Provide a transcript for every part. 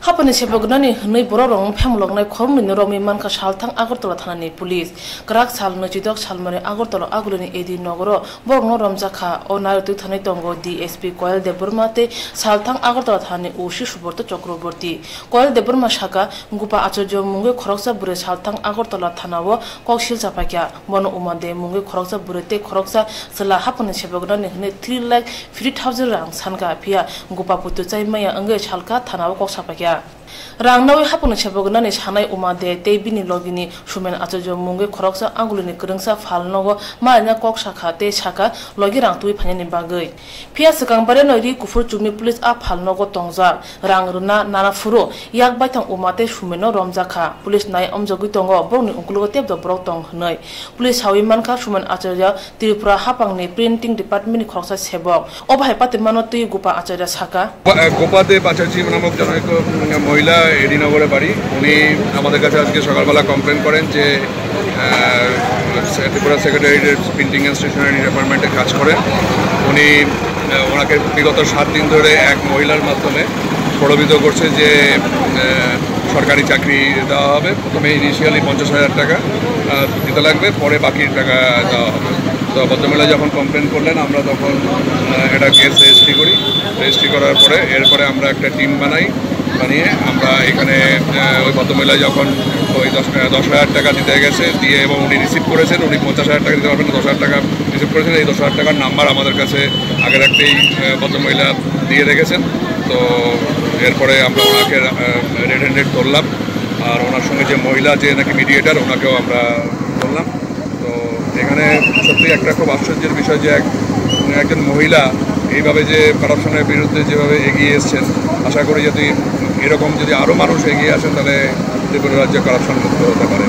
Hapani sebagnani hnui bororong phemlognai khomni romi manka salthang Agartala thanani police krak sal nojidok salmare Agartala agulani edi nogoro borno romjakha onartu thanai tongo DSP Koel Deburma te salthang Agartala thani ushi suborto Chakraborty Koel Deburma shaka gupa achorjo munge khoroksa bure salthang Agartala thanao koksil chapakya mono umande munge khoroksa bure te khoroksa sala hapani sebagnani hnui 3,50,000 rang sanka phia gupa putu chaimaya ange salka thanao koksapakya Rangnawi hapun sebagnani sanai umade tebini logini sumen achojo munge khoroksa angulini krungsa falnogo maina koksakha te saka logi rangtui phanyani bagai phia sakangbare noiri kufur chumi police a falnogo tongja rangruna nana furo yak baithang umate sumeno romjakha police nai amjogui tongo bongni ungkulo tebdo brok tong hnai police hawi manka sumen achojo Tripura hapangni printing department khoroksa sebok obhai patimano tui gupa achojo saka গোপাতে বাচার্জি নামক জনৈক মহিলা এডিনগরে বাড়ি উনি আমাদের কাছে আজকে সকালবেলা complain করেন যে ত্রিপুরা সেক্রেটারিয়েটের প্রিন্টিং অ্যান্ড স্টেশনারি ডিপার্টমেন্টে কাজ করেন উনি ওনাকে বিগত 7 দিন ধরে এক মহিলার মাধ্যমে প্রলোভিত করছে যে সরকারি চাকরি দেওয়া হবে প্রথমে ইনিশিয়ালি 50,000 টাকা দিতে লাগবে পরে বাকি টাকা দেওয়া হবে তো ভদ্রমহিলা যখন কমপ্লেন করলেন আমরা তখন এটা কেস রেজিস্ট্রি করার পরে এরপরে আমরা একটা টিম বানিয়ে আমরা এখানে ওই ভদ্রমহিলা যখন ওই 10,000 টাকা দিতে গেছে দিয়ে এবং উনি রিসিভ করেছেন উনি 50,000 টাকা দিতে পারবেন 10,000 টাকা রিসিভ করেছেন এই 10,000 টাকার নাম্বার আমাদের কাছে আগে রাখতেই ভদ্রমহিলা দিয়ে রেখেছেন তো এরপরে আমরা ওনাকে রেড হ্যান্ডেড ধরলাম আর ওনার সঙ্গে যে মহিলা যে নাকি মিডিয়েটার ওনাকেও আমরা ধরলাম তো এখানে সত্যি একটা খুব আশ্চর্যের বিষয় যে একজন মহিলা এইভাবে যে কারাপশনের বিরুদ্ধে যেভাবে এগিয়ে এসছেন আশা করি যদি এরকম যদি আরও মানুষ এগিয়ে আসেন তাহলে ত্রিপুরা রাজ্যে কারাপশন মুক্ত হতে পারে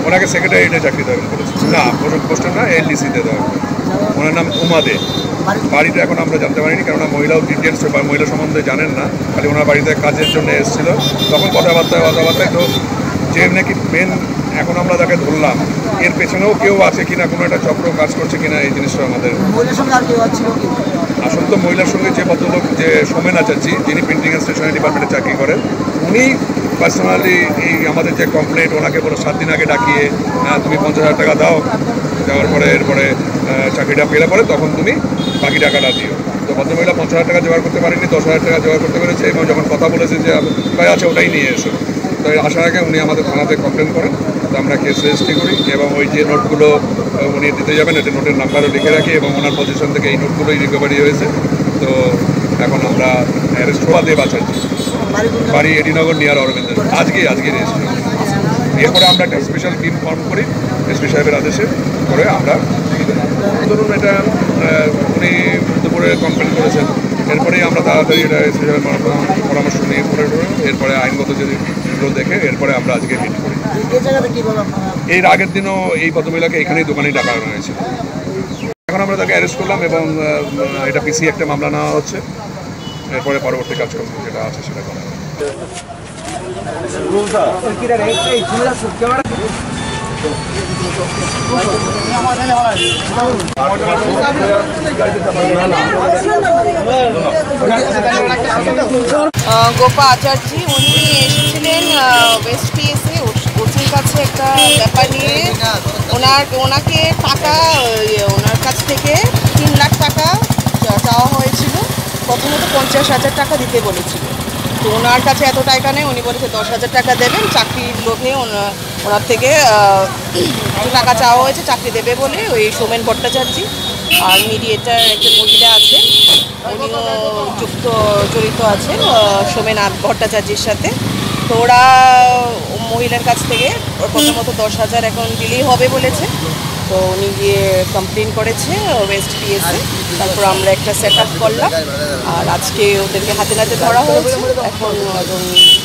ওনাকে সেক্রেটারিয়েটে চাকরি দেবেন বলেছে না পোস্টার না LDC-তে দেওয়া ওনার নাম উমাদে বাড়িটা এখন আমরা জানতে পারিনি কেননা মহিলাও ডিটেলস বা মহিলা সম্বন্ধে জানেন না খালি ওনার বাড়িতে কাজের জন্য এসেছিল তখন কথাবার্তায় তো যে নাকি মেন এখন আমরা যাকে ধরলাম এর পেছনেও কেউ আছে কিনা কোনো একটা চক্র কাজ করছে কিনা এই জিনিসটা আমাদের আসল তো মহিলার সঙ্গে যে ভদ্রলোক যে সোমেন আচার্যি যিনি প্রিন্টিং অ্যান্ড স্টেশনারি ডিপার্টমেন্টে চাকরি করেন উনি পার্সোনালি এই আমাদের যে কমপ্লেন্ট ওনাকে বলো 7 দিন আগে ডাকিয়ে তুমি 50,000 টাকা দাও দেওয়ার পরে এরপরে চাকরিটা পেলে পরে তখন তুমি বাকি টাকাটা দিও তো ভদ্রমহিলা 50,000 টাকা জোগাড় করতে পারেনি 10,000 টাকা জোগাড় করতে পেরেছে এবং যখন কথা বলেছে যে ভাই আছে ওটাই নিয়ে এসো তো আসার আগে উনি আমাদের থানাতে কমপ্লেন করেন তো আমরা কেস রেজিস্ট্রি করি এবং ওই যে নোটগুলো উনি দিতে যাবেন এটা নোটের নাম্বারও লিখে রাখি এবং ওনার পজিশন থেকে এই নোটগুলোই রিকভারি হয়েছে তো এখন আমরা অ্যারেস্ট হওয়া দিয়ে বাঁচাচ্ছি বাড়ি এডিনগর নিয়ার অরবিন্দ আজকে রেজিস্ট্রি এরপরে আমরা একটা স্পেশাল টিম ফর্ম করি এসপি সাহেবের আদেশে করে আমরা ধরুন এটা উনি দুপুরে কমপ্লেন করেছেন এরপরেই আমরা তাড়াতাড়ি এটা এসপি সাহেবের পরামর্শ নিয়ে করে এরপরে আইনগত যদি দেখে এরপরে আমরা আজকে মিট করি এর আগের দিনও এই ভদ্রমহিলাকে এখানেই দোকানেই ডাকা হয়েছিল এখন আমরা তাকে অ্যারেস্ট করলাম এবং এটা PC একটা মামলা নেওয়া হচ্ছে এরপরে পরবর্তী কাজকর্ম যেটা আছে সেটা করা গোপা আচার্যি উনি এসেছিলেন ওয়েস্ট PSA ওর কাছে একটা ব্যাপার নিয়ে ওনাকে টাকা ওনার কাছ থেকে 3 লাখ টাকা চাওয়া হয়েছিল প্রথমত 50,000 টাকা দিতে বলেছিল তো ওনার কাছে এত টাকা নেই উনি বলেছে 10,000 টাকা দেবেন চাকরির লোভে ওনার থেকে টাকা চাওয়া হয়েছে চাকরি দেবে বলে ওই সোমেন ভট্টাচার্যি আর মিডিয়েটার একজন মহিলা আছে উনিও জড়িত আছেন সোমেন ভট্টাচার্যির সাথে তো ওরা মহিলার কাছ থেকে প্রথমত 10,000 এখন দিলেই হবে বলেছে তো উনি গিয়ে কমপ্লেন করেছে ওয়েস্ট PSA তারপর আমরা একটা সেট আপ করলাম আর আজকে ওদেরকে হাতে নাতে ধরা হয়েছে এখন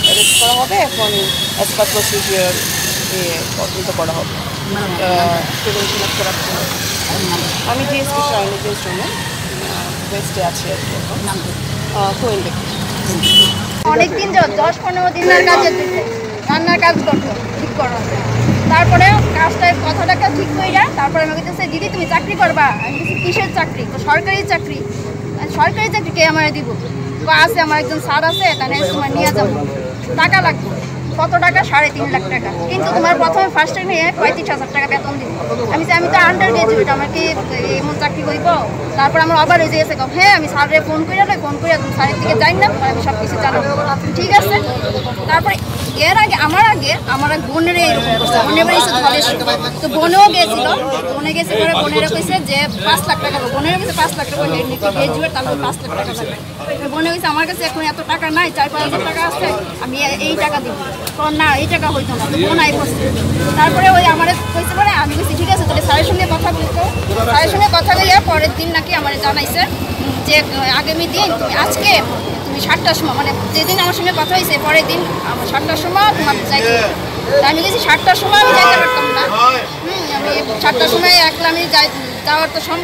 অ্যারেস্ট করা হবে এখন অ্যাজ পার প্রসিডিওর তদন্ত করা হবে প্রিভেনশন অফ করাপশন আমি DSP শাইনিজের জন্য ওয়েস্টে আছি আর কি কোয়েল অনেকদিন 10-15 দিনের কাজে রান্নার কাজ করতো ঠিক করা তারপরে কাজটা কথাটাকে ঠিক হয়ে যায় তারপরে আমাকে বলতেছে দিদি তুমি চাকরি করবা আমি বলছি কিসের চাকরি তো সরকারি চাকরি কে আমার দিব আছে আমার একজন স্যার আছে তাহলে তোমার নিয়ে যাবো, টাকা লাগবে। কত টাকা? 3.5 লাখ টাকা। কিন্তু তোমার প্রথমে ফার্স্টে নিয়ে 35,000 টাকা বেতন দিব। আমি তো আন্ডার গ্রাজুয়েট, আমার কি এমন চাকরি করবো? তারপর আমার আবার হয়ে গেছে, হ্যাঁ আমি স্যারের ফোন করে তুমি স্যারের দিকে যাই না, আমি সব কিছু জানাবো। ঠিক আছে। তারপরে আমার আগে বোনের এইরকম করছে, বোনের বাড়ি ধলেশ্বর। তো বোনেও গেছিল, পরে বোনেরা কইছে যে 5 লাখ টাকা, বোনের কাছে 5 লাখ টাকা গ্রাজুয়েট, তারপরে 5 লাখ টাকা লাগবে। বোনে কইছে আমার কাছে এখন এত টাকা নাই, 4-5 টাকা আছে, আমি এই টাকা দিব। না এই টাকা হইতো না, তো বোন আই করছে। তারপরে ওই আমার কইছে, পরে আমি কইছি ঠিক আছে তাহলে স্যারের সঙ্গে কথা বলতো। স্যারের সঙ্গে কথা বলিয়া পরের দিন নাকি আমার জানাইছে যে আগামী দিন তুমি আজকে তুমি 7টার সময়, মানে যেদিন আমার সঙ্গে কথা হয়েছে পরের দিন আমার 7টার সময় তোমার যাইতে। আমি গেছি 7টার সময়, আমি যাইতে পারতাম না। আমি 7টার সময় একলা আমি যাওয়ার তো